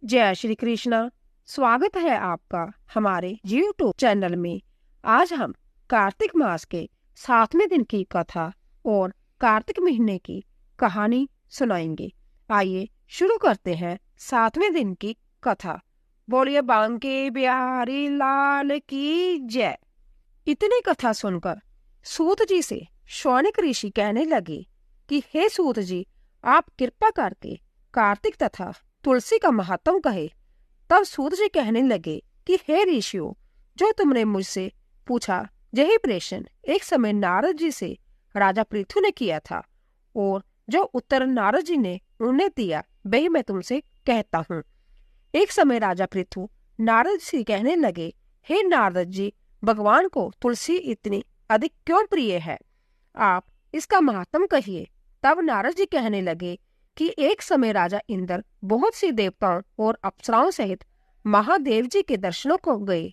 जय श्री कृष्णा। स्वागत है आपका हमारे YouTube चैनल में। आज हम कार्तिक मास के 7वें दिन की कथा और कार्तिक महीने की कहानी सुनाएंगे। आइए शुरू करते हैं 7वें दिन की कथा। बोलिए बांके बिहारी लाल की जय। इतनी कथा सुनकर सूत जी से शौनक ऋषि कहने लगे कि हे सूत जी, आप कृपा करके कार्तिक तथा तुलसी का महत्व कहे। तब सूत जी कहने लगे कि हे ऋषियों, जो तुमने मुझसे पूछा यही प्रश्न एक समय नारद जी से राजा पृथु ने किया था, और जो उत्तर नारद जी ने उन्हें दिया वही मैं तुमसे कहता हूँ। एक समय राजा पृथु नारद से कहने लगे, हे नारद जी, भगवान को तुलसी इतनी अधिक क्यों प्रिय है? आप इसका महत्व कहिए। तब नारद जी कहने लगे कि एक समय राजा इंद्र बहुत सी देवताओं और अप्सराओं सहित महादेव जी के दर्शनों को गए।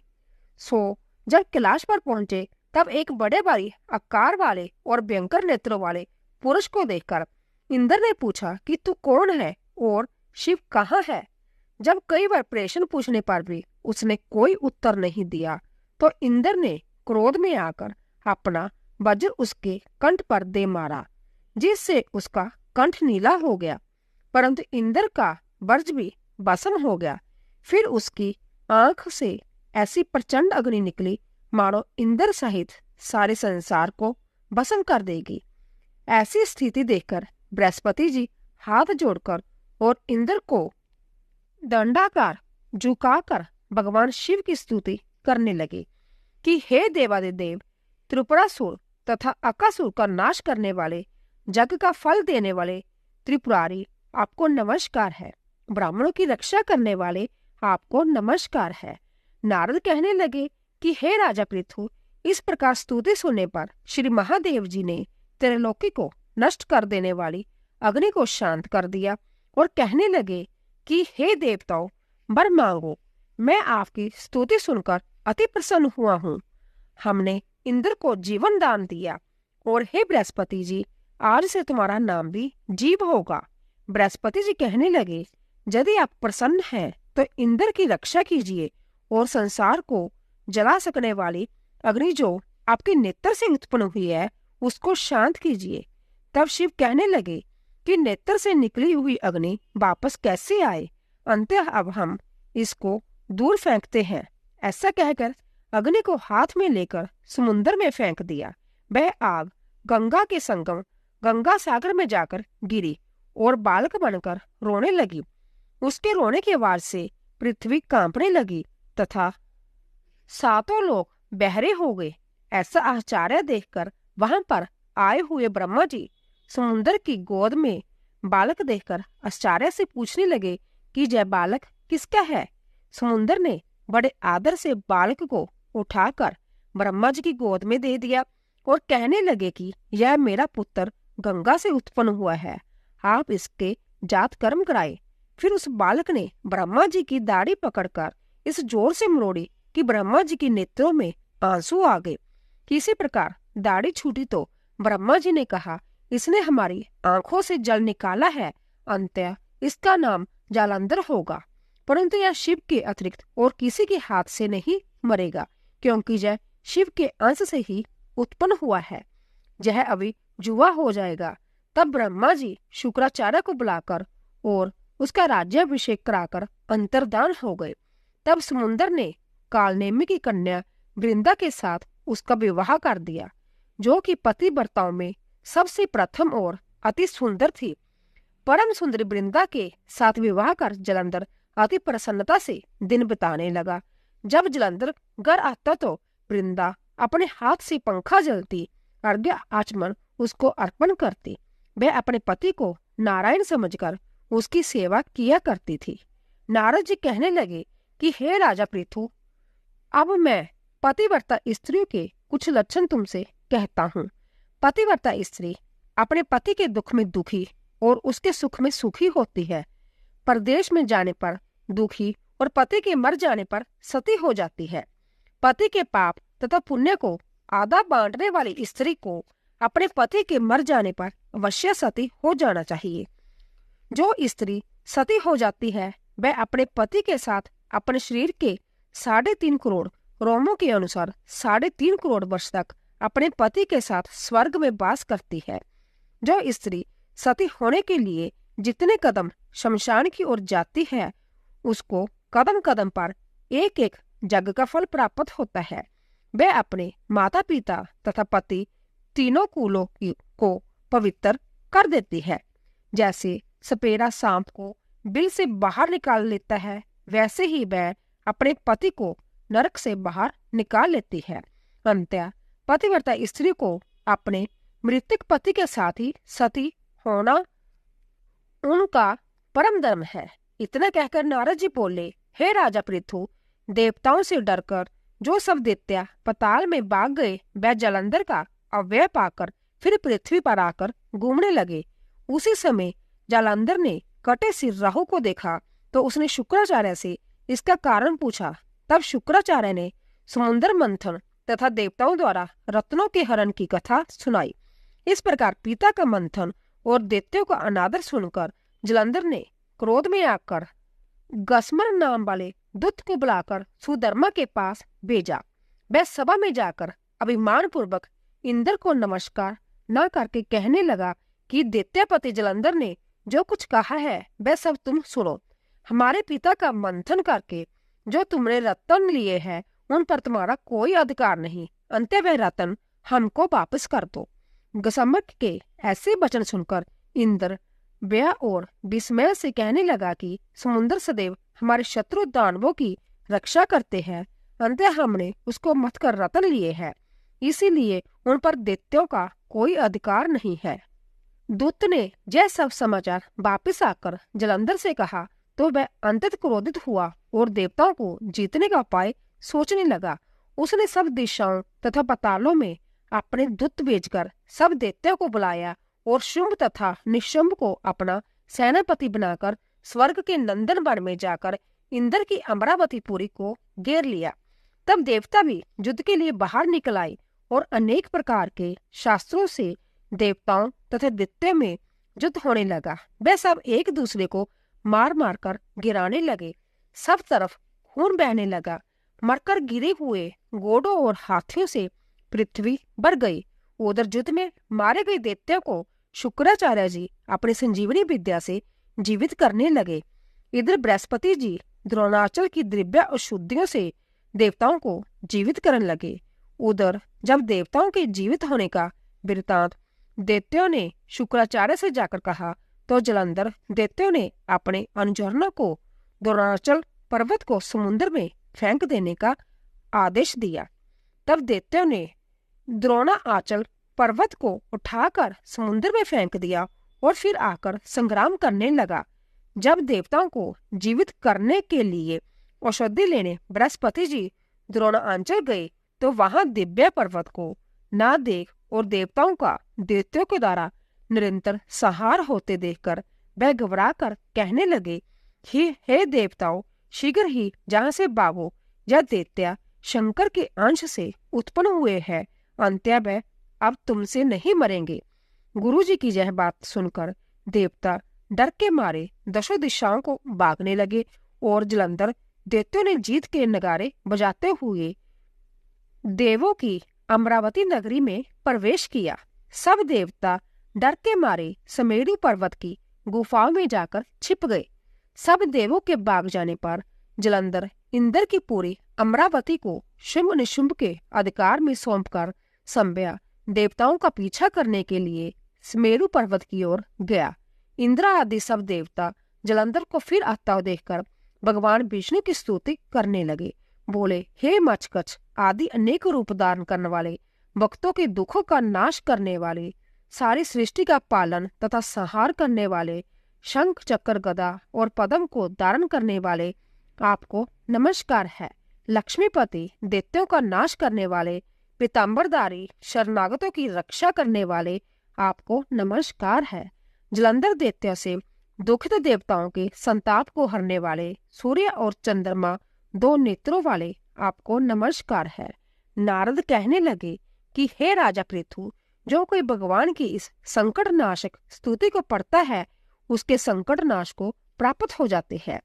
जब कैलाश पर पहुंचे तब एक बड़े भारी आकार वाले और भयंकर नेत्रों वाले पुरुष को देखकर इंद्र ने पूछा कि तू कौन है और शिव कहाँ है? जब कई बार प्रश्न पूछने पर भी उसने कोई उत्तर नहीं दिया तो इंद्र ने क्रोध में आकर अपना वज्र उसके कंठ पर दे मारा, जिससे उसका कंठ नीला हो गया, परंतु इंद्र का वज्र भी भस्म हो गया। फिर उसकी आंख से ऐसी प्रचंड अग्नि निकली मानो इंद्र सहित सारे संसार को भस्म कर देगी। ऐसी स्थिति देखकर बृहस्पति जी हाथ जोड़कर और इंद्र को दंडाकार झुकाकर भगवान शिव की स्तुति करने लगे कि हे देवादिदेव, त्रिपुरासुर तथा अकासुर का नाश करने वाले, जग का फल देने वाले त्रिपुरारी, आपको नमस्कार है। ब्राह्मणों की रक्षा करने वाले, आपको नमस्कार है। नारद कहने लगे कि हे राजा पृथु, इस प्रकार स्तुति सुनने पर श्री महादेव जी ने त्रिलोकी को नष्ट कर देने वाली अग्नि को शांत कर दिया और कहने लगे कि हे देवताओं, वर मांगो। मैं आपकी स्तुति सुनकर अति प्रसन्न हुआ हूँ। हमने इंद्र को जीवन दान दिया, और हे बृहस्पति जी, आज से तुम्हारा नाम भी जीव होगा। बृहस्पति जी कहने लगे, यदि आप प्रसन्न हैं तो इंद्र की रक्षा कीजिए और संसार को जला सकने वाली अग्नि जो आपके नेत्र से उत्पन्न हुई है उसको शांत कीजिए। तब शिव कहने लगे कि नेत्र से निकली हुई अग्नि वापस कैसे आए? अंततः अब हम इसको दूर फेंकते हैं। ऐसा कहकर अग्नि को हाथ में लेकर समुद्र में फेंक दिया। वह आग गंगा के संगम गंगा सागर में जाकर गिरी और बालक बनकर रोने लगी। उसके रोने की आवाज से पृथ्वी कांपने लगी तथा सातों लोग बहरे हो गए। ऐसा आश्चर्य देखकर वहां पर आए हुए ब्रह्मा जी समुद्र की गोद में बालक देखकर आश्चर्य से पूछने लगे कि यह बालक किसका है? समुद्र ने बड़े आदर से बालक को उठाकर ब्रह्मा जी की गोद में दे दिया और कहने लगे कि यह मेरा पुत्र गंगा से उत्पन्न हुआ है, आप इसके जात कर्म कराए। फिर उस बालक ने ब्रह्मा जी की दाढ़ी पकड़कर इस जोर से मरोड़ी कि ब्रह्मा जी के नेत्रों में आंसू आ गए। किसी प्रकार दाढ़ी छूटी तो ब्रह्मा जी ने कहा, इसने हमारी आंखों से जल निकाला है, अंततः इसका नाम जालंधर होगा। परंतु यह शिव के अतिरिक्त और किसी के हाथ से नहीं मरेगा, क्योंकि यह शिव के अंश से ही उत्पन्न हुआ है। यह अभी जुआ हो जाएगा। तब ब्रह्मा जी शुक्राचार्य को बुलाकर और उसका राज्याभिषेक कराकर अंतर्धान हो गए। तब समुद्र ने कालनेमी की कन्या वृंदा के साथ उसका विवाह कर दिया, जो कि पतिव्रताओं में सबसे प्रथम और अति सुंदर थी। परम सुंदरी वृंदा के साथ विवाह कर जलंधर अति प्रसन्नता से दिन बिताने लगा। जब जलंधर घर आता तो वृंदा अपने हाथ से पंखा जलती, अर्घ्य आचमन उसको अर्पण करती। वह अपने पति को नारायण समझकर उसकी सेवा किया करती थी। नारद जी कहने लगे कि हे राजा पृथु, अब मैं पतिव्रता स्त्रियों के कुछ लक्षण तुमसे कहता हूँ। पतिव्रता स्त्री अपने पति के दुख में दुखी और उसके सुख में सुखी होती है। परदेश में जाने पर दुखी और पति के मर जाने पर सती हो जाती है। पति के पाप तथा पुण्य को आधा बांटने वाली स्त्री को अपने पति के मर जाने पर अवश्य सती हो जाना चाहिए। जो स्त्री सती हो जाती है वह अपने पति के साथ अपने शरीर के 3.5 करोड़ रोमों के अनुसार 3.5 करोड़ वर्ष तक अपने पति के साथ स्वर्ग में वास करती है। जो स्त्री सती होने के लिए जितने कदम शमशान की ओर जाती है, उसको कदम कदम पर एक एक यज्ञ का फल प्राप्त होता है। वह अपने माता पिता तथा पति तीनों कुलों को पवित्र कर देती है। जैसे सपेरा सांप को बिल से बाहर निकाल लेता है, वैसे ही वह अपने पति को नरक से बाहर निकाल लेती है। अंततः पतिव्रता स्त्री को अपने मृतक पति के साथ ही सती होना उनका परम धर्म है। इतना कहकर नारद जी बोले, हे राजा पृथु, देवताओं से डरकर जो सब दैत्य पताल में भाग गए, वह जलंधर का अव्यय पाकर फिर पृथ्वी पर आकर घूमने लगे। उसी समय जालंधर ने कटे सिर राहु को देखा तो उसने शुक्राचार्य से इसका कारण पूछा। तब शुक्राचार्य ने समुद्र मंथन तथा देवताओं द्वारा रत्नों के हरण की कथा सुनाई। इस प्रकार पिता का मंथन और दैत्यों का अनादर सुनकर जालंधर ने क्रोध में आकर गस्मर नाम वाले दूत को बुलाकर सुधर्मा के पास भेजा। वह सभा में जाकर अभिमान पूर्वक इंद्र को नमस्कार न करके कहने लगा कि दैत्यपति जालंधर ने जो कुछ कहा है वह सब तुम सुनो। हमारे पिता का मंथन करके जो तुमने रत्न लिए हैं उन पर तुम्हारा कोई अधिकार नहीं। अंत वह रत्न हमको वापस कर दो। गसमक के ऐसे वचन सुनकर इंद्र व्यय और विस्मय से कहने लगा कि समुद्र सदैव हमारे शत्रु दानवों की रक्षा करते हैं। अंत हमने उसको मत कर रत्न लिए हैं, इसीलिए उन पर दैत्यों का कोई अधिकार नहीं है। दूत ने यह सब समाचार वापिस आकर जालंधर से कहा तो वह अंततः क्रोधित हुआ और देवताओं को जीतने का उपाय सोचने लगा। उसने सब दिशाओं तथा पातालों में अपने दूत भेजकर सब दैत्यों को बुलाया और शुंभ तथा निशुंभ को अपना सेनापति बनाकर स्वर्ग के नंदन वन में जाकर इंद्र की अमरावतीपुरी को घेर लिया। तब देवता भी युद्ध के लिए बाहर निकल आए और अनेक प्रकार के शास्त्रों से देवताओं तथा दैत्यों में युद्ध होने लगा। वे सब एक दूसरे को मार मार कर गिराने लगे। सब तरफ खून बहने लगा। मरकर गिरे हुए घोड़ों और हाथियों से पृथ्वी भर गई। उधर युद्ध में मारे गए दैत्यों को शुक्राचार्य जी अपनी संजीवनी विद्या से जीवित करने लगे। इधर बृहस्पति जी द्रोणाचल की दिव्य अशुद्धियों से देवताओं को जीवित करने लगे। उधर जब देवताओं के जीवित होने का वृतांत दैत्यों ने शुक्राचार्य से जाकर कहा तो जालंधर दैत्यों ने अपने अनुचरों को द्रोणाचल पर्वत को समुद्र में फेंक देने का आदेश दिया। तब दैत्यों ने द्रोणाचल पर्वत को उठाकर समुद्र में फेंक दिया और फिर आकर संग्राम करने लगा। जब देवताओं को जीवित करने के लिए औषधि लेने बृहस्पति जी द्रोणाचल गए तो वहां दिव्य पर्वत को ना देख और देवताओं का दैत्यों के द्वारा निरंतर संहार होते देखकर वह घबरा कर कहने लगे, हे देवताओं, शीघ्र ही जहाँ से भागो। यह दैत्य शंकर के अंश से उत्पन्न हुए हैं। अंत्य वह अब तुमसे नहीं मरेंगे। गुरुजी की यह बात सुनकर देवता डर के मारे दशों दिशाओं को भागने लगे और जालंधर दैत्यों ने जीत के नगारे बजाते हुए देवों की अमरावती नगरी में प्रवेश किया। सब देवता डर के मारे समेरु पर्वत की गुफाओं में जाकर छिप गए। सब देवों के भाग जाने पर जालंधर इंद्र की पूरी अमरावती को शुंभ निशुंभ के अधिकार में सौंपकर संभ्या देवताओं का पीछा करने के लिए समेरु पर्वत की ओर गया। इंद्र आदि सब देवता जालंधर को फिर आता हुआ देखकर भगवान विष्णु की स्तुति करने लगे। बोले, हे मचकच आदि अनेक रूप धारण करने वाले, भक्तों के दुखों का नाश करने वाले, सारी सृष्टि का पालन तथा संहार करने वाले, शंख चक्र गदा और पद्म को धारण करने वाले, आपको नमस्कार है। लक्ष्मीपति दैत्यों का नाश करने वाले, पीतांबरधारी शरणागतों की रक्षा करने वाले, आपको नमस्कार है। जालंधर दैत्य से दुखित देवताओं के संताप को हरने वाले, सूर्य और चंद्रमा दो नेत्रों वाले, आपको नमस्कार है। नारद कहने लगे कि हे राजा पृथु, जो कोई भगवान की इस संकट नाशक स्तुति को पढ़ता है उसके संकट नाश को प्राप्त हो जाते हैं।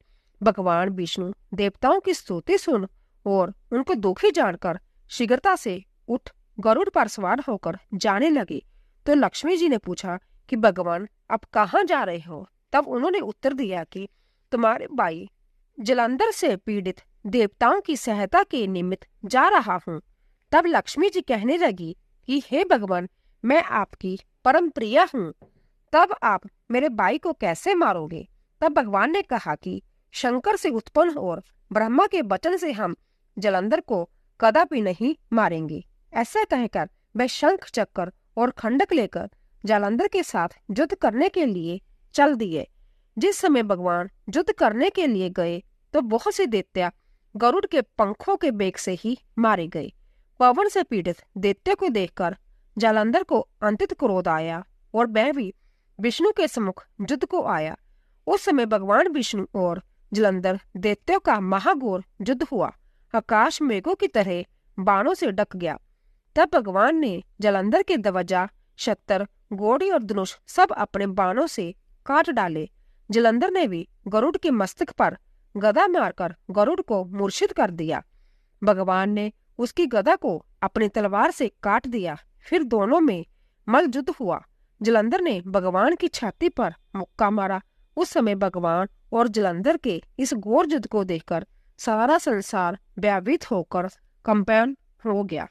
भगवान विष्णु देवताओं की स्तुति सुन और उनको दुखी जानकर शीघ्रता से उठ गरुड़ पर सवार होकर जाने लगे। तो लक्ष्मी जी ने पूछा कि भगवान आप कहाँ जा रहे हो? तब उन्होंने उत्तर दिया कि तुम्हारे भाई जलंधर से पीड़ित देवताओं की सहायता के निमित्त जा रहा हूँ। तब लक्ष्मी जी कहने लगी कि हे भगवान, मैं आपकी परम प्रिय हूँ, तब आप मेरे भाई को कैसे मारोगे? तब भगवान ने कहा कि शंकर से उत्पन्न और ब्रह्मा के वचन से हम जलंधर को कदापि नहीं मारेंगे। ऐसा कहकर वह शंख चक्र और खंडक लेकर जालंधर के साथ युद्ध करने के लिए चल दिए। जिस समय भगवान युद्ध करने के लिए गए तो बहुत से दैत्य गरुड़ के पंखों के बेग से ही मारे गए। पवन से पीड़ित दैत्य को देखकर जालंधर को अंतित क्रोध आया और वह भी विष्णु के सम्मुख युद्ध को आया। उस समय भगवान विष्णु और जलंधर दैत्यों का महाघोर युद्ध हुआ। आकाश मेघों की तरह बाणों से ढक गया। तब भगवान ने जलंधर के ध्वजा, छत्र, घोड़ी और धनुष सब अपने बाणों से काट डाले। जलंधर ने भी गरुड़ के मस्तक पर गदा मारकर गरुड़ को मूर्छित कर दिया। भगवान ने उसकी गदा को अपनी तलवार से काट दिया। फिर दोनों में मल युद्ध हुआ। जलंधर ने भगवान की छाती पर मुक्का मारा। उस समय भगवान और जलंधर के इस घोर युद्ध को देखकर सारा संसार भयभीत होकर कंपन हो गया।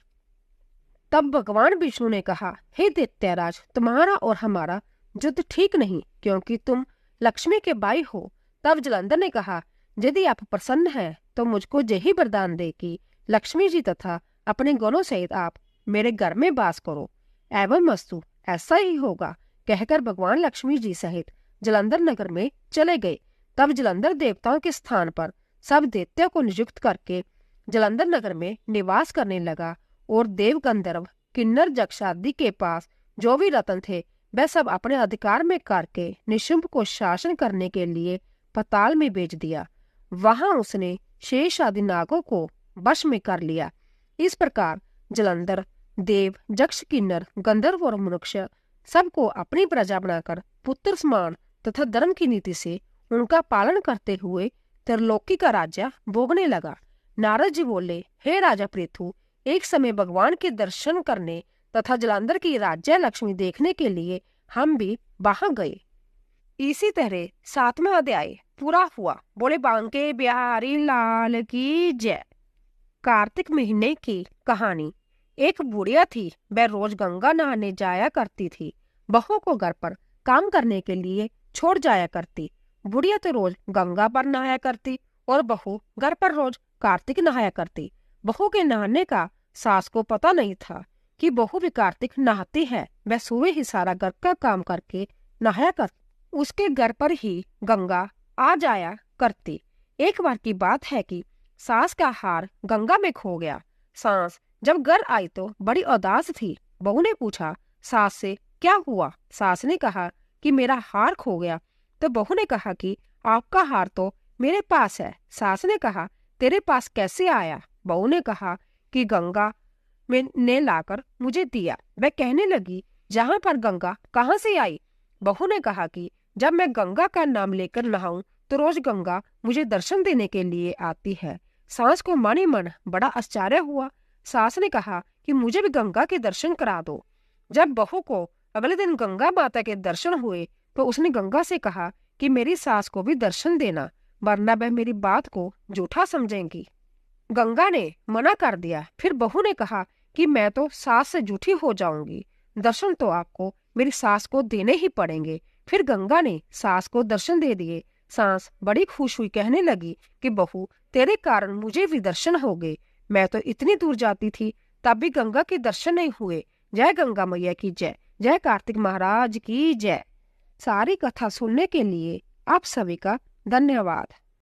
तब भगवान विष्णु ने कहा, हे दैत्यराज, तुम्हारा और हमारा युद्ध ठीक नहीं, क्योंकि तुम लक्ष्मी के भाई हो। तब जलंधर ने कहा, यदि आप प्रसन्न हैं तो मुझको यही वरदान दे कि लक्ष्मी जी तथा अपने गणों सहित आप मेरे घर में वास करो। एवं मस्तु, ऐसा ही होगा, कहकर भगवान लक्ष्मी जी सहित जलंधर नगर में चले गए। तब जलंधर देवताओं के स्थान पर सब दैत्यों को नियुक्त करके जलंधर नगर में निवास करने लगा और देव, गंधर्व, किन्नर, जक्ष आदि के पास जो भी रत्न थे वह सब अपने अधिकार में करके निशुंभ को शासन करने के लिए पाताल में भेज दिया। वहां उसने शेष आदि नागों को वश में कर लिया। इस प्रकार जलंधर देव, जक्ष, किन्नर, गंधर्व और मनुष्य सबको अपनी प्रजा बनाकर पुत्र समान तथा धर्म की नीति से उनका पालन करते हुए त्रिलोकी का राज्य भोगने लगा। नारद जी बोले, हे राजा पृथु, एक समय भगवान के दर्शन करने तथा जलंधर की राज्य लक्ष्मी देखने के लिए हम भी वहां गए। इसी तरह 7वां अध्याय पूरा हुआ। बोले बांके बिहारी लाल की जय। कार्तिक महीने की कहानी। एक बुढ़िया थी, वह रोज गंगा नहाने जाया करती थी। बहू को घर पर काम करने के लिए छोड़ जाया करती। बुढ़िया तो रोज गंगा पर नहाया करती और बहू घर पर रोज कार्तिक नहाया करती। बहू के नहाने का सास को पता नहीं था कि बहू भी कार्तिक नहाती है। वह सुबह ही सारा घर का काम करके नहाया कर उसके घर पर ही गंगा आ जाया करती। एक बार की बात है कि सास का हार गंगा में खो गया। सास जब घर आई तो बड़ी उदास थी। बहू ने पूछा सास से, क्या हुआ? सास ने कहा कि मेरा हार खो गया। तो बहू ने कहा कि आपका हार तो मेरे पास है। सास ने कहा, तेरे पास कैसे आया? बहू ने कहा कि गंगा ने लाकर मुझे दिया। वह कहने लगी, जहाँ पर गंगा कहाँ से आई? बहू ने कहा कि जब मैं गंगा का नाम लेकर नहाऊं तो रोज गंगा मुझे दर्शन देने के लिए आती है। सास को मन ही मन बड़ा आश्चर्य हुआ। सास ने कहा कि मुझे भी गंगा के दर्शन करा दो। जब बहू को अगले दिन गंगा माता के दर्शन हुए तो उसने गंगा से कहा कि मेरी सास को भी दर्शन देना, वरना वह मेरी बात को झूठा समझेंगी। गंगा ने मना कर दिया। फिर बहू ने कहा कि मैं तो सास से झूठी हो जाऊंगी, दर्शन तो आपको मेरी सास को देने ही पड़ेंगे। फिर गंगा ने सास को दर्शन दे दिए। सास बड़ी खुश हुई, कहने लगी कि बहू, तेरे कारण मुझे भी दर्शन हो गए। मैं तो इतनी दूर जाती थी तब भी गंगा के दर्शन नहीं हुए। जय गंगा मैया की जय। जय कार्तिक महाराज की जय। सारी कथा सुनने के लिए आप सभी का धन्यवाद।